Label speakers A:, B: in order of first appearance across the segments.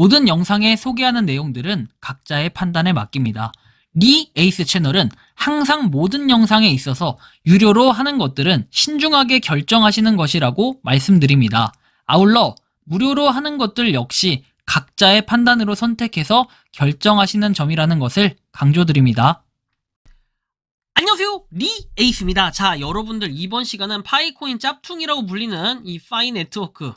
A: 모든 영상에 소개하는 내용들은 각자의 판단에 맡깁니다. 리 에이스 채널은 항상 모든 영상에 있어서 유료로 하는 것들은 신중하게 결정하시는 것이라고 말씀드립니다. 아울러 무료로 하는 것들 역시 각자의 판단으로 선택해서 결정하시는 점이라는 것을 강조드립니다. 안녕하세요, 리 에이스입니다. 자, 여러분들 이번 시간은 파이코인 짭퉁이라고 불리는 이 파이 네트워크,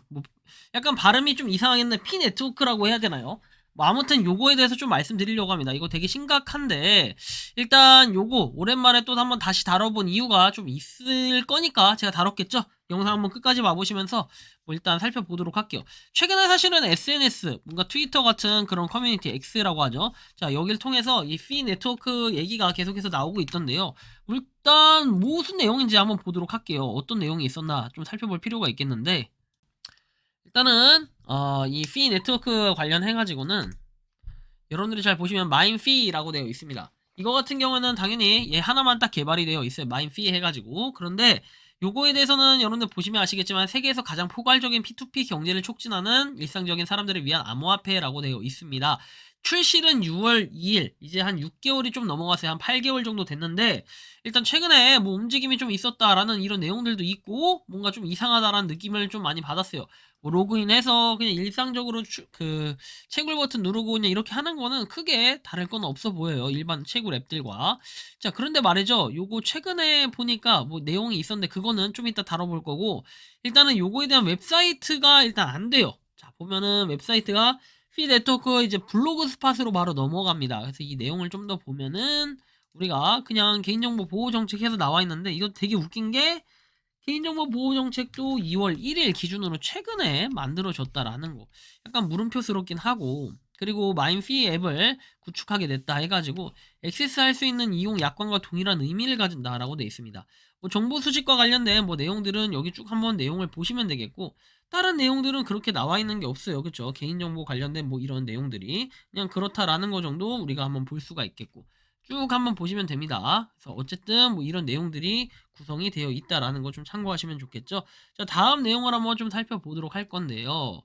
A: 약간 발음이 좀 이상하겠네. 피 네트워크라고 해야 되나요? 아무튼 요거에 대해서 좀 말씀드리려고 합니다. 이거 되게 심각한데 일단 요거 오랜만에 또 한번 다시 다뤄본 이유가 좀 있을 거니까 제가 다뤘겠죠? 영상 한번 끝까지 봐보시면서 일단 살펴보도록 할게요. 최근에 사실은 SNS, 뭔가 트위터 같은 그런 커뮤니티 X라고 하죠. 자, 여기를 통해서 이 피 네트워크 얘기가 계속해서 나오고 있던데요. 일단 무슨 내용인지 한번 보도록 할게요. 어떤 내용이 있었나 좀 살펴볼 필요가 있겠는데 일단은 이 피 네트워크 관련해가지고는 여러분들이 잘 보시면 마인피라고 되어 있습니다. 이거 같은 경우는 당연히 얘 하나만 딱 개발이 되어 있어요. 마인피 해가지고. 그런데 요거에 대해서는 여러분들 보시면 아시겠지만 세계에서 가장 포괄적인 P2P 경제를 촉진하는 일상적인 사람들을 위한 암호화폐라고 되어 있습니다. 출시는 6월 2일, 이제 한 6개월이 좀 넘어갔어요. 한 8개월 정도 됐는데 일단 최근에 뭐 움직임이 좀 있었다라는 이런 내용들도 있고 뭔가 좀 이상하다라는 느낌을 좀 많이 받았어요. 뭐 로그인해서 그냥 일상적으로 채굴 버튼 누르고 그냥 이렇게 하는 거는 크게 다를 건 없어 보여요. 일반 채굴 앱들과. 자, 그런데 말이죠. 요거 최근에 보니까 뭐 내용이 있었는데 그거는 좀 이따 다뤄볼 거고 일단은 요거에 대한 웹사이트가 일단 안 돼요. 자, 보면은 웹사이트가 피 네트워크 이제 블로그 스팟으로 바로 넘어갑니다. 그래서 이 내용을 좀 더 보면은 우리가 그냥 개인정보 보호 정책에서 나와 있는데 이거 되게 웃긴 게 개인정보 보호 정책도 2월 1일 기준으로 최근에 만들어졌다라는 거. 약간 물음표스럽긴 하고 그리고 마인피 앱을 구축하게 됐다 해가지고 액세스할 수 있는 이용 약관과 동일한 의미를 가진다라고 되어 있습니다. 뭐 정보 수집과 관련된 뭐 내용들은 여기 쭉 한번 내용을 보시면 되겠고 다른 내용들은 그렇게 나와 있는 게 없어요. 그쵸? 개인정보 관련된 뭐 이런 내용들이 그냥 그렇다라는 거 정도 우리가 한번 볼 수가 있겠고 쭉 한번 보시면 됩니다. 그래서 어쨌든 뭐 이런 내용들이 구성이 되어 있다라는 거 좀 참고하시면 좋겠죠. 자, 다음 내용을 한번 좀 살펴보도록 할 건데요.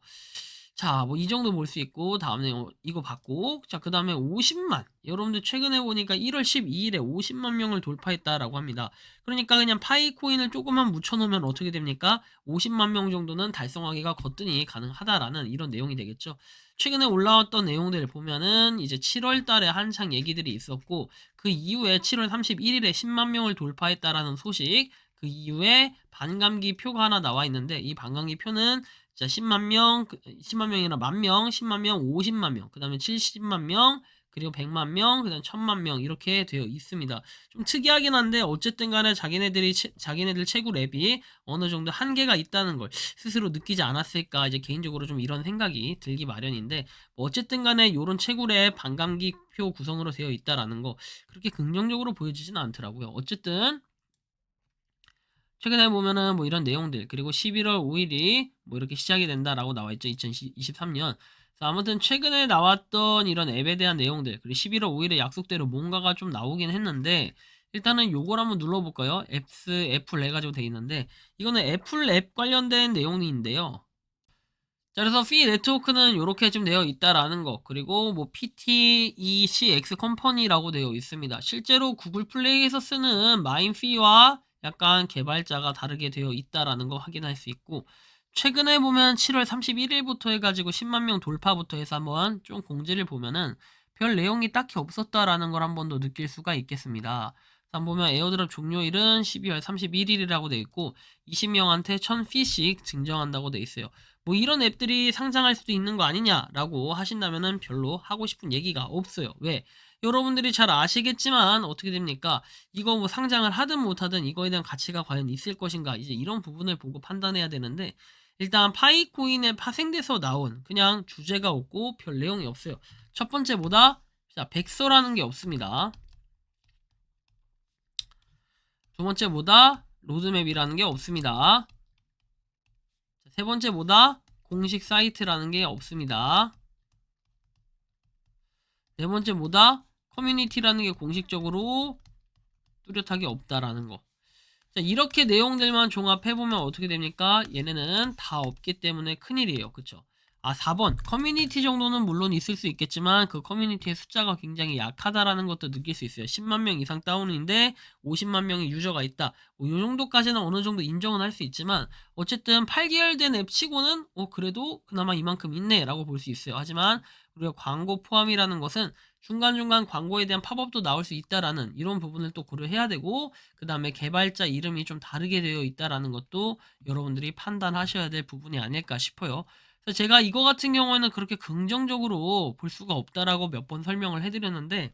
A: 자, 뭐 이 정도 볼 수 있고 다음 내용 이거 봤고 자, 그 다음에 50만 여러분들 최근에 보니까 1월 12일에 50만 명을 돌파했다라고 합니다. 그러니까 그냥 파이코인을 조금만 묻혀놓으면 어떻게 됩니까? 50만 명 정도는 달성하기가 거뜬히 가능하다라는 이런 내용이 되겠죠. 최근에 올라왔던 내용들을 보면은 이제 7월 달에 한창 얘기들이 있었고 그 이후에 7월 31일에 10만 명을 돌파했다라는 소식 그 이후에 반감기 표가 하나 나와 있는데 이 반감기 표는 자, 10만 명, 10만 명이나 만 명, 10만 명, 50만 명, 그 다음에 70만 명, 그리고 100만 명, 그 다음에 1000만 명, 이렇게 되어 있습니다. 좀 특이하긴 한데, 어쨌든 간에 자기네들 채굴 앱이 어느 정도 한계가 있다는 걸 스스로 느끼지 않았을까, 이제 개인적으로 좀 이런 생각이 들기 마련인데, 뭐 어쨌든 간에 요런 채굴 앱 반감기표 구성으로 되어 있다라는 거, 그렇게 긍정적으로 보여지진 않더라고요. 어쨌든, 최근에 보면은 뭐 이런 내용들 그리고 11월 5일이 뭐 이렇게 시작이 된다라고 나와있죠. 2023년. 아무튼 최근에 나왔던 이런 앱에 대한 내용들 그리고 11월 5일에 약속대로 뭔가가 좀 나오긴 했는데 일단은 요걸 한번 눌러볼까요? 애플 해가지고 돼 있는데 이거는 애플 앱 관련된 내용인데요. 자, 그래서 피 네트워크는 이렇게 좀 되어 있다라는 거 그리고 뭐 PTECX 컴퍼니라고 되어 있습니다. 실제로 구글 플레이에서 쓰는 마인피와 약간 개발자가 다르게 되어 있다라는 거 확인할 수 있고 최근에 보면 7월 31일부터 해가지고 10만 명 돌파부터 해서 한번 좀 공지를 보면은 별 내용이 딱히 없었다라는 걸 한 번 더 느낄 수가 있겠습니다. 한번 보면 에어드랍 종료일은 12월 31일이라고 되어 있고 20명한테 1000피씩 증정한다고 되어 있어요. 뭐 이런 앱들이 상장할 수도 있는 거 아니냐라고 하신다면은 별로 하고 싶은 얘기가 없어요. 왜? 여러분들이 잘 아시겠지만 어떻게 됩니까? 이거 뭐 상장을 하든 못하든 이거에 대한 가치가 과연 있을 것인가 이제 이런 부분을 보고 판단해야 되는데 일단 파이코인에 파생돼서 나온 그냥 주제가 없고 별 내용이 없어요. 첫 번째 뭐다? 자, 백서라는 게 없습니다. 두 번째 뭐다? 로드맵이라는 게 없습니다. 세 번째 뭐다? 공식 사이트라는 게 없습니다. 네 번째 뭐다? 커뮤니티라는 게 공식적으로 뚜렷하게 없다라는 거. 자, 이렇게 내용들만 종합해보면 어떻게 됩니까? 얘네는 다 없기 때문에 큰일이에요. 그쵸? 4번. 커뮤니티 정도는 물론 있을 수 있겠지만 그 커뮤니티의 숫자가 굉장히 약하다라는 것도 느낄 수 있어요. 10만 명 이상 다운인데 50만 명의 유저가 있다. 요 정도까지는 어느 정도 인정은 할 수 있지만 어쨌든 8개월 된 앱 치고는 그래도 그나마 이만큼 있네라고 볼 수 있어요. 하지만 우리가 광고 포함이라는 것은 중간중간 광고에 대한 팝업도 나올 수 있다라는 이런 부분을 또 고려해야 되고, 그 다음에 개발자 이름이 좀 다르게 되어 있다라는 것도 여러분들이 판단하셔야 될 부분이 아닐까 싶어요. 그래서 제가 이거 같은 경우에는 그렇게 긍정적으로 볼 수가 없다라고 몇 번 설명을 해드렸는데,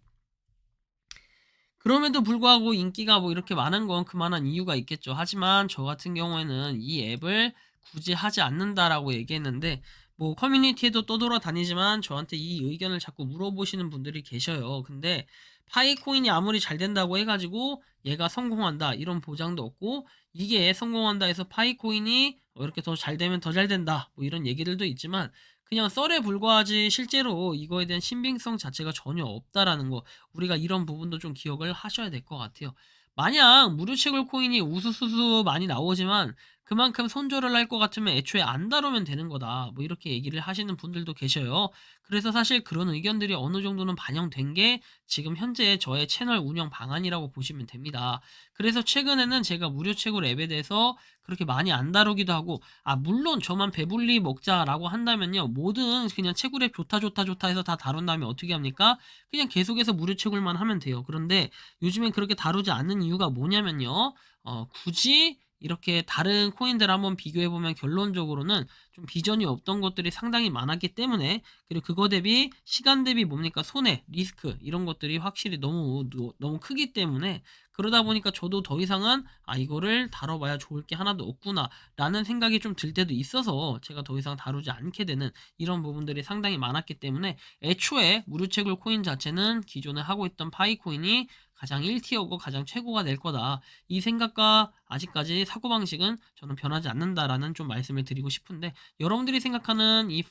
A: 그럼에도 불구하고 인기가 뭐 이렇게 많은 건 그만한 이유가 있겠죠. 하지만 저 같은 경우에는 이 앱을 굳이 하지 않는다라고 얘기했는데, 뭐 커뮤니티에도 떠돌아다니지만 저한테 이 의견을 자꾸 물어보시는 분들이 계셔요. 근데 파이코인이 아무리 잘 된다고 해가지고 얘가 성공한다 이런 보장도 없고, 이게 성공한다 해서 파이코인이 이렇게 더 잘 되면 더 잘 된다 뭐 이런 얘기들도 있지만, 그냥 썰에 불과하지 실제로 이거에 대한 신빙성 자체가 전혀 없다라는 거, 우리가 이런 부분도 좀 기억을 하셔야 될 것 같아요. 만약 무료채굴 코인이 우수수수 많이 나오지만 그만큼 손절을 할 것 같으면 애초에 안 다루면 되는 거다, 뭐 이렇게 얘기를 하시는 분들도 계셔요. 그래서 사실 그런 의견들이 어느 정도는 반영된 게 지금 현재 저의 채널 운영 방안이라고 보시면 됩니다. 그래서 최근에는 제가 무료채굴 앱에 대해서 그렇게 많이 안 다루기도 하고, 물론 저만 배불리 먹자라고 한다면요, 뭐든 그냥 채굴앱 좋다 좋다 좋다 해서 다 다룬 다음에 어떻게 합니까? 그냥 계속해서 무료 채굴만 하면 돼요. 그런데 요즘엔 그렇게 다루지 않는 이유가 뭐냐면요, 굳이 이렇게 다른 코인들 한번 비교해보면 결론적으로는 좀 비전이 없던 것들이 상당히 많았기 때문에, 그리고 그거 대비 시간 대비 뭡니까, 손해, 리스크 이런 것들이 확실히 너무 크기 때문에, 그러다 보니까 저도 더 이상은 이거를 다뤄봐야 좋을 게 하나도 없구나 라는 생각이 좀 들 때도 있어서 제가 더 이상 다루지 않게 되는 이런 부분들이 상당히 많았기 때문에, 애초에 무료채굴 코인 자체는 기존에 하고 있던 파이코인이 가장 1티어고 가장 최고가 될 거다, 이 생각과 아직까지 사고방식은 저는 변하지 않는다라는 좀 말씀을 드리고 싶은데, 여러분들이 생각하는 이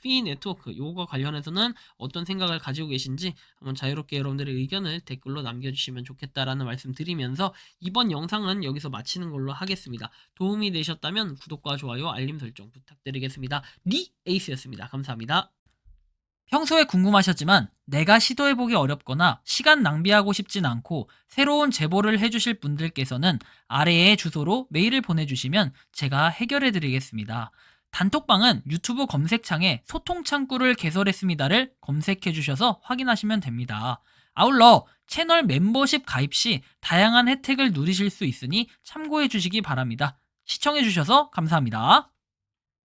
A: 피 네트워크 요거 관련해서는 어떤 생각을 가지고 계신지 한번 자유롭게 여러분들의 의견을 댓글로 남겨주시면 좋겠다라는 말씀 드리면서 이번 영상은 여기서 마치는 걸로 하겠습니다. 도움이 되셨다면 구독과 좋아요, 알림 설정 부탁드리겠습니다. 리 에이스였습니다. 감사합니다.
B: 평소에 궁금하셨지만 내가 시도해보기 어렵거나 시간 낭비하고 싶진 않고 새로운 제보를 해주실 분들께서는 아래의 주소로 메일을 보내주시면 제가 해결해드리겠습니다. 단톡방은 유튜브 검색창에 소통창구를 개설했습니다를 검색해주셔서 확인하시면 됩니다. 아울러 채널 멤버십 가입 시 다양한 혜택을 누리실 수 있으니 참고해주시기 바랍니다. 시청해주셔서 감사합니다.